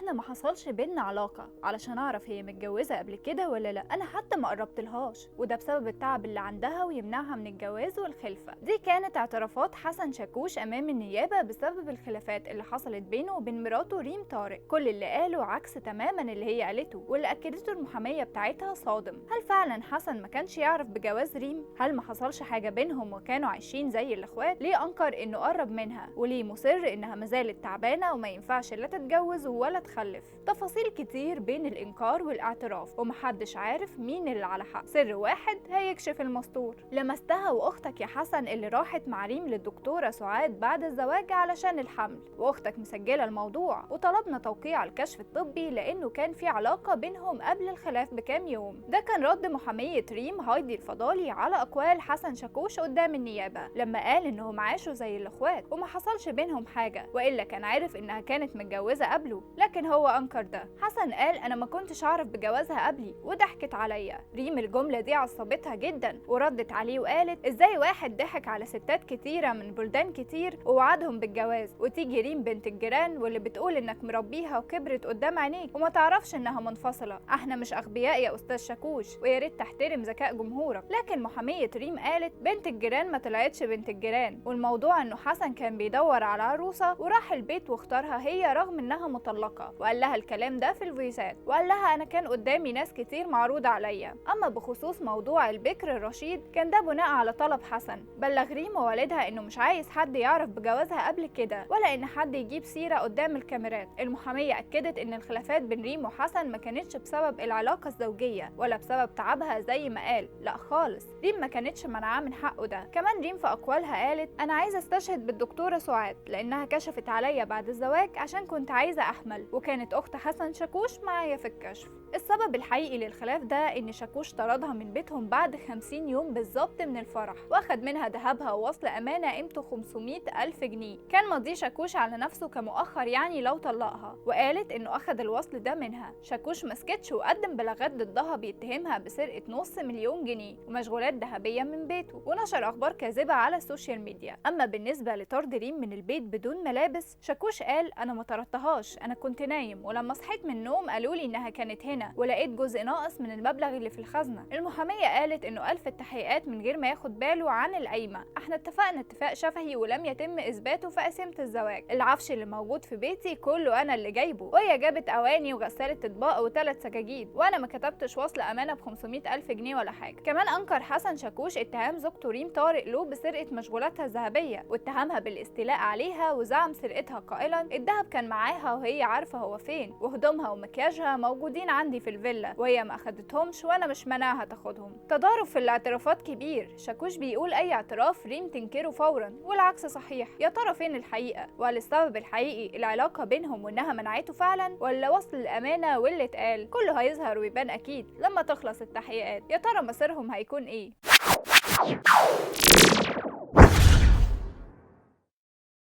احنا ما حصلش بينا علاقة علشان اعرف هي متجوزة قبل كده ولا لا. انا حتى ما قربتلهاش، وده بسبب التعب اللي عندها ويمنعها من الجواز والخلفة. دي كانت اعترافات حسن شاكوش امام النيابة بسبب الخلافات اللي حصلت بينه وبين مراته ريم طارق. كل اللي قاله عكس تماما اللي هي قالته، واللي اكدته المحامية بتاعتها صادم. هل فعلا حسن ما كانش يعرف بجواز ريم؟ هل ما حصلش حاجة بينهم وكانوا عايشين زي الاخوات؟ ليه انكر انه قرب منها؟ وليه مصر انها مازالت تعبانة وما ينفعش لا تتجوز ولا تخلف؟ تفاصيل كتير بين الانكار والاعتراف، ومحدش عارف مين اللي على حق. سر واحد هيكشف المستور. لمستها واختك يا حسن اللي راحت مع ريم للدكتورة سعاد بعد الزواج علشان الحمل، واختك مسجلة الموضوع، وطلبنا توقيع الكشف الطبي لانه كان في علاقة بينهم قبل الخلاف بكام يوم. ده كان رد محامية ريم هايدي الفضالي على اقوال حسن شاكوش قدام النيابة، لما قال انهم عاشوا زي الاخوات وما حصلش بينهم حاجة، والا كان عارف انها كانت متجوزة قبله. لكن هو انكر ده. حسن قال انا ما كنتش اعرف بجوازها قبلي وضحكت عليا. ريم الجملة دي عصبتها جدا، وردت عليه وقالت ازاي واحد ضحك على ستات كتيرة من بلدان كتير ووعدهم بالجواز، وتيجي ريم بنت الجيران واللي بتقول انك مربيها وكبرت قدام عينيك وما تعرفش انها منفصلة. احنا مش اغبياء يا استاذ شاكوش، ويا ريت تحترم ذكاء جمهورك. لكن محامية ريم قالت بنت الجيران ما طلعتش بنت الجيران، والموضوع انه حسن كان بيدور على عروسة وراح البيت واختارها هي رغم انها مطلقة، وقال لها الكلام ده في الفويسات، وقال لها انا كان قدامي ناس كتير معروضة عليا. اما بخصوص موضوع البكر الرشيد كان ده بناء على طلب حسن. بلغ ريم ووالدها انه مش عايز حد يعرف بجوازها قبل كده، ولا ان حد يجيب سيرة قدام الكاميرات. المحامية اكدت ان الخلافات بين ريم وحسن ما كانتش بسبب العلاقة الزوجية ولا بسبب تعبها زي ما قال، لا خالص. ريم ما كانتش منعاه من حقه ده. كمان ريم في اقوالها قالت انا عايزة استشهد بالدكتورة سعاد لانها كشفت عليا بعد الزواج عشان كنت عايزة احمل، وكانت اخت حسن شاكوش معايا في الكشف. السبب الحقيقي للخلاف ده ان شاكوش طردها من بيتهم بعد 50 يوم بالظبط من الفرح، واخد منها ذهبها ووصل امانه قيمته 500,000 جنيه. كان ماضي شاكوش على نفسه كمؤخر يعني لو طلقها، وقالت انه اخد الوصل ده منها. شاكوش مسكتش وقدم بلاغات ضدها بيتهمها بسرقه نص مليون جنيه ومشغولات ذهبيه من بيته، ونشر اخبار كاذبه على السوشيال ميديا. اما بالنسبه لطرد ريم من البيت بدون ملابس، شاكوش قال انا ما طردتهاش، انا كنت نايم ولما صحيت من النوم قالوا لي انها كانت هنا ولقيت جزء ناقص من المبلغ اللي في الخزنه. المحاميه قالت انه قال في التحقيقات من غير ما ياخد باله عن القايمه. احنا اتفقنا اتفاق شفهي ولم يتم اثباته في قسيمه الزواج. العفش اللي موجود في بيتي كله انا اللي جايبه، وهي جابت اواني وغساله اطباق وثلاث سجاجيد، وانا ما كتبتش وصل امانه ب 500,000 جنيه ولا حاجه. كمان انكر حسن شاكوش اتهام زوجته ريم طارق له بسرقه مشغولاتها الذهبيه، واتهمها بالاستيلاء عليها وزعم سرقتها قائلا الذهب كان معاها وهي عارفه هو فين، وهدومها ومكياجها موجودين عندي في الفيلا وهي ما اخدتهمش وانا مش مانعها تاخدهم. تضارب في الاعترافات كبير. شاكوش بيقول اي اعتراف ريم تنكره فورا، والعكس صحيح. يا ترى فين الحقيقه؟ وهل السبب الحقيقي العلاقه بينهم وانها منعته فعلا، ولا وصل الامانه واللي اتقال؟ كله هيظهر ويبان اكيد لما تخلص التحقيقات. يا ترى مصيرهم هيكون ايه؟